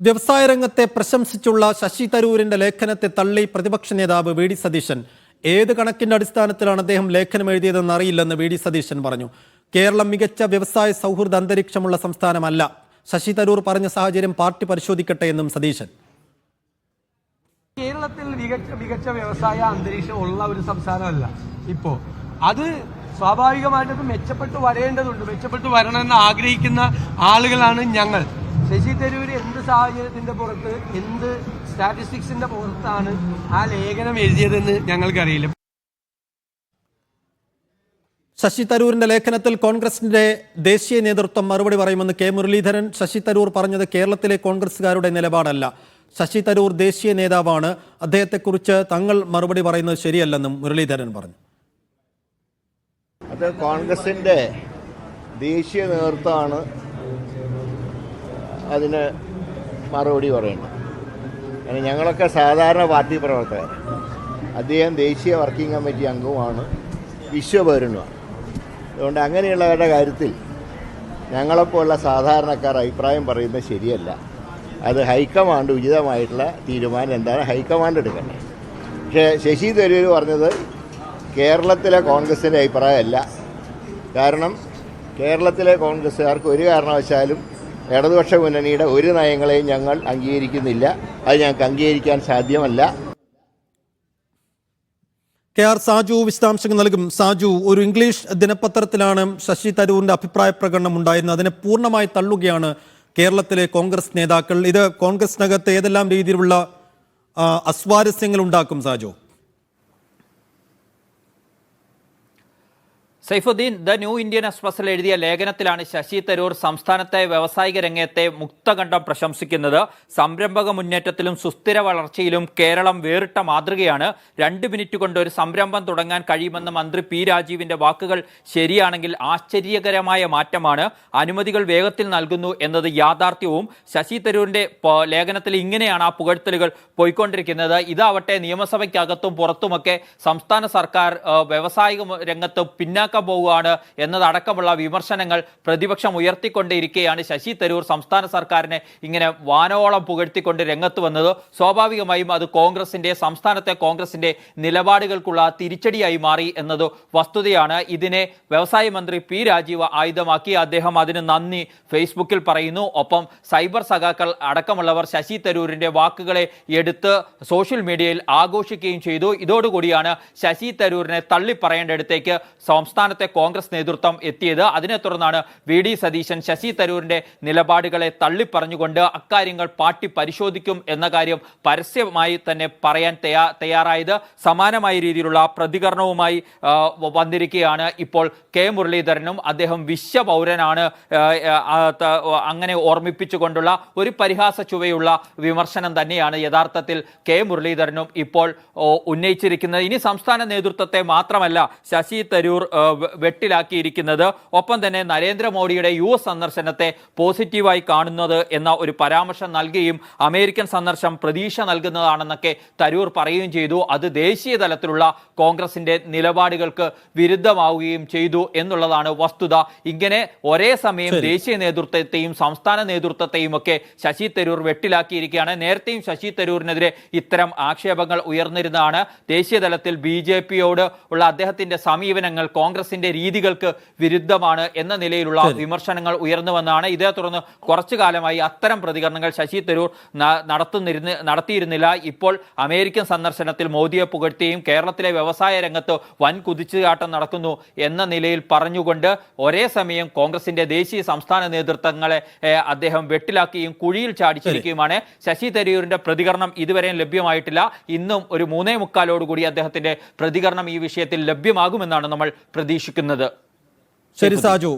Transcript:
വ്യവസായ രംഗത്തെ പ്രശംസിച്ചുള്ള ശശി തരൂരിന്റെ ലേഖനത്തെ തള്ളി പ്രതിപക്ഷ നേതാവ് വി ഡി സതീശൻ. ഏത് കണക്കിന്റെ അടിസ്ഥാനത്തിലാണ് അദ്ദേഹം ലേഖനം എഴുതിയതെന്ന് അറിയില്ലെന്ന് വി ഡി സതീശൻ പറഞ്ഞു. കേരളം മികച്ച വ്യവസായ സൗഹൃദ അന്തരീക്ഷമുള്ള സംസ്ഥാനമല്ല. ശശി തരൂർ പറഞ്ഞ സാഹചര്യം പാർട്ടി പരിശോധിക്കട്ടെ എന്നും സതീശൻ. കേരളത്തിൽ മികച്ച വ്യവസായ അന്തരീക്ഷം ഉള്ള ഒരു സംസ്ഥാനമല്ല ഇപ്പോ. അത് സ്വാഭാവികമായിട്ടും മെച്ചപ്പെട്ടു വരേണ്ടതുണ്ട്. മെച്ചപ്പെട്ടു വരണമെന്ന് ആഗ്രഹിക്കുന്ന ആളുകളാണ് ഞങ്ങൾ. ശശി തരൂർ എന്ത് സാഹചര്യത്തിന്റെ പുറത്ത്, എന്ത് സ്റ്റാറ്റിസ്റ്റിക്സിന്റെ പുറത്താണ് ആ ലേഖനം എഴുതിയതെന്ന് ഞങ്ങൾക്കറിയില്ല. ശശി തരൂരിന്റെ ലേഖനത്തിൽ കോൺഗ്രസിന്റെ ദേശീയ നേതൃത്വം മറുപടി പറയുമെന്ന് കെ മുരളീധരൻ. ശശി തരൂർ പറഞ്ഞത് കേരളത്തിലെ കോൺഗ്രസുകാരുടെ നിലപാടല്ല. ശശി തരൂർ ദേശീയ നേതാവാണ്, അദ്ദേഹത്തെക്കുറിച്ച് തങ്ങൾ മറുപടി പറയുന്നത് ശരിയല്ലെന്നും മുരളീധരൻ പറഞ്ഞു. അത് കോൺഗ്രസിന്റെ ദേശീയ നേതൃത്വമാണ് അതിന് മറുപടി പറയുന്നത്. കാരണം ഞങ്ങളൊക്കെ സാധാരണ പാർട്ടി പ്രവർത്തകർ. അദ്ദേഹം ദേശീയ വർക്കിംഗ് കമ്മിറ്റി അംഗവുമാണ്, വിശ്വപൗരനുമാണ്. അതുകൊണ്ട് അങ്ങനെയുള്ളവരുടെ കാര്യത്തിൽ ഞങ്ങളെപ്പോലുള്ള സാധാരണക്കാർ അഭിപ്രായം പറയുന്നത് ശരിയല്ല. അത് ഹൈക്കമാൻഡ് ഉചിതമായിട്ടുള്ള തീരുമാനം എന്താണ് ഹൈക്കമാൻഡ് എടുക്കേണ്ടത്. പക്ഷേ ശശി തരൂർ പറഞ്ഞത് കേരളത്തിലെ കോൺഗ്രസിൻ്റെ അഭിപ്രായമല്ല. കാരണം കേരളത്തിലെ കോൺഗ്രസ്സുകാർക്ക് ഒരു കാരണവശാലും ഇടതുപക്ഷ മുന്നണിയുടെ ഒരു നയങ്ങളെയും ഞങ്ങൾ അംഗീകരിക്കുന്നില്ല. അത് ഞങ്ങൾക്ക് അംഗീകരിക്കാൻ സാധ്യമല്ല. കെ ആർ സാജു വിശദാംശങ്ങൾ നൽകും. സാജു, ഒരു ഇംഗ്ലീഷ് ദിനപത്രത്തിലാണ് ശശി തരൂരിന്റെ അഭിപ്രായ പ്രകടനം ഉണ്ടായിരുന്നത്. അതിനെ പൂർണ്ണമായി തള്ളുകയാണ് കേരളത്തിലെ കോൺഗ്രസ് നേതാക്കൾ. ഇത് കോൺഗ്രസിനകത്ത് ഏതെല്ലാം രീതിയിലുള്ള അസ്വാരസ്യങ്ങൾ ഉണ്ടാക്കും Saju? Saifuddin, the new Indian എക്സ്പ്രസിൽ എഴുതിയ ലേഖനത്തിലാണ് ശശി തരൂർ സംസ്ഥാനത്തെ വ്യാവസായിക രംഗത്തെ മുക്തകണ്ഠം പ്രശംസിക്കുന്നത്. സംരംഭക മുന്നേറ്റത്തിലും സുസ്ഥിര വളർച്ചയിലും കേരളം വേറിട്ട മാതൃകയാണ്. 2 മിനിറ്റ് കൊണ്ട് ഒരു സംരംഭം തുടങ്ങാൻ കഴിയുമെന്ന മന്ത്രി പി രാജീവിന്റെ വാക്കുകൾ ശരിയാണെങ്കിൽ ആശ്ചര്യകരമായ മാറ്റമാണ്. അനുമതികൾ വേഗത്തിൽ നൽകുന്നു എന്നത് യാഥാർത്ഥ്യവും. ശശി തരൂരിന്റെ ലേഖനത്തിൽ ഇങ്ങനെയാണ് ആ പുകഴ്ത്തലുകൾ പോയിക്കൊണ്ടിരിക്കുന്നത്. ഇതാവട്ടെ നിയമസഭയ്ക്കകത്തും പുറത്തുമൊക്കെ സംസ്ഥാന സർക്കാർ വ്യാവസായിക രംഗത്ത് പിന്നാക്കം പോവുകയാണ് എന്നതടക്കമുള്ള വിമർശനങ്ങൾ പ്രതിപക്ഷം ഉയർത്തിക്കൊണ്ടിരിക്കെയാണ് ശശി തരൂർ സംസ്ഥാന സർക്കാരിനെ ഇങ്ങനെ വാനോളം പുകഴ്ത്തിക്കൊണ്ട് രംഗത്ത് വന്നത്. സ്വാഭാവികമായും അത് സംസ്ഥാനത്തെ കോൺഗ്രസിന്റെ നിലപാടുകൾക്കുള്ള തിരിച്ചടിയായി മാറി എന്നത് വസ്തുതയാണ്. ഇതിനെ വ്യവസായ മന്ത്രി പി രാജീവ് ആയുധമാക്കി. അദ്ദേഹം അതിന് നന്ദി ഫേസ്ബുക്കിൽ പറയുന്നു. ഒപ്പം സൈബർ സഖാക്കൾ അടക്കമുള്ളവർ ശശി തരൂരിന്റെ വാക്കുകളെ എടുത്ത് സോഷ്യൽ മീഡിയയിൽ ആഘോഷിക്കുകയും ചെയ്തു. ഇതോടുകൂടിയാണ് ശശി തരൂരിനെ തള്ളിപ്പറയേണ്ടടുത്തേക്ക് സംസ്ഥാനത്തെ കോൺഗ്രസ് നേതൃത്വം എത്തിയത്. അതിനെ തുടർന്നാണ് വി ഡി സതീശൻ ശശി തരൂരിന്റെ നിലപാടുകളെ തള്ളിപ്പറഞ്ഞുകൊണ്ട് അക്കാര്യങ്ങൾ പാർട്ടി പരിശോധിക്കും എന്ന കാര്യം പരസ്യമായി തന്നെ പറയാൻ തയ്യാറായത്. സമാനമായ രീതിയിലുള്ള പ്രതികരണവുമായി വന്നിരിക്കുകയാണ് ഇപ്പോൾ കെ മുരളീധരനും. അദ്ദേഹം വിശ്വപൗരനാണ്, അങ്ങനെ ഓർമ്മിപ്പിച്ചുകൊണ്ടുള്ള ഒരു പരിഹാസ ചുവയുള്ള വിമർശനം തന്നെയാണ് യഥാർത്ഥത്തിൽ കെ മുരളീധരനും ഇപ്പോൾ ഉന്നയിച്ചിരിക്കുന്നത്. ഇനി സംസ്ഥാന നേതൃത്വത്തെ മാത്രമല്ല ശശി തരൂർ വെട്ടിലാക്കിയിരിക്കുന്നത്, ഒപ്പം തന്നെ നരേന്ദ്രമോദിയുടെ US സന്ദർശനത്തെ പോസിറ്റീവായി കാണുന്നത് എന്ന ഒരു പരാമർശം നൽകുകയും അമേരിക്കൻ സന്ദർശനം പ്രതീക്ഷ നൽകുന്നതാണെന്നൊക്കെ തരൂർ പറയുകയും ചെയ്തു. അത് ദേശീയ തലത്തിലുള്ള കോൺഗ്രസിന്റെ നിലപാടുകൾക്ക് വിരുദ്ധമാവുകയും ചെയ്തു എന്നുള്ളതാണ് വസ്തുത. ഇങ്ങനെ ഒരേ സമയം ദേശീയ നേതൃത്വത്തെയും സംസ്ഥാന നേതൃത്വത്തെയും ഒക്കെ ശശി തരൂർ വെട്ടിലാക്കിയിരിക്കുകയാണ്. നേരത്തെയും ശശി തരൂരിനെതിരെ ഇത്തരം ആക്ഷേപങ്ങൾ ഉയർന്നിരുന്നതാണ്. ദേശീയ തലത്തിൽ BJPയോട് ഉള്ള അദ്ദേഹത്തിന്റെ സമീപനങ്ങൾ കോൺഗ്രസിന്റെ രീതികൾക്ക് വിരുദ്ധമാണ് എന്ന നിലയിലുള്ള വിമർശനങ്ങൾ ഉയർന്നു വന്നതാണ്. ഇതേ തുടർന്ന് കുറച്ചു കാലമായി അത്തരം പ്രതികരണങ്ങൾ ശശി തരൂർ നടത്തിയിരുന്നില്ല. ഇപ്പോൾ അമേരിക്കൻ സന്ദർശനത്തിൽ മോദിയെ പുകഴ്ത്തുകയും കേരളത്തിലെ വ്യവസായ രംഗത്ത് വൻ കുതിച്ചുചാട്ടം നടക്കുന്നു എന്ന നിലയിൽ പറഞ്ഞുകൊണ്ട് ഒരേ സമയം കോൺഗ്രസിന്റെ ദേശീയ സംസ്ഥാന നേതൃത്വങ്ങളെ അദ്ദേഹം വെട്ടിലാക്കുകയും കുഴിയിൽ ചാടിച്ചിരിക്കുകയുമാണ്. ശശി തരൂരിന്റെ പ്രതികരണം ഇതുവരെയും ലഭ്യമായിട്ടില്ല. ഇന്നും ഒരു 3:45 അദ്ദേഹത്തിന്റെ പ്രതികരണം ഈ വിഷയത്തിൽ ലഭ്യമാകുമെന്നാണ് നമ്മൾ പ്രതീക്ഷിക്കുന്നത്. ശരി സാജു.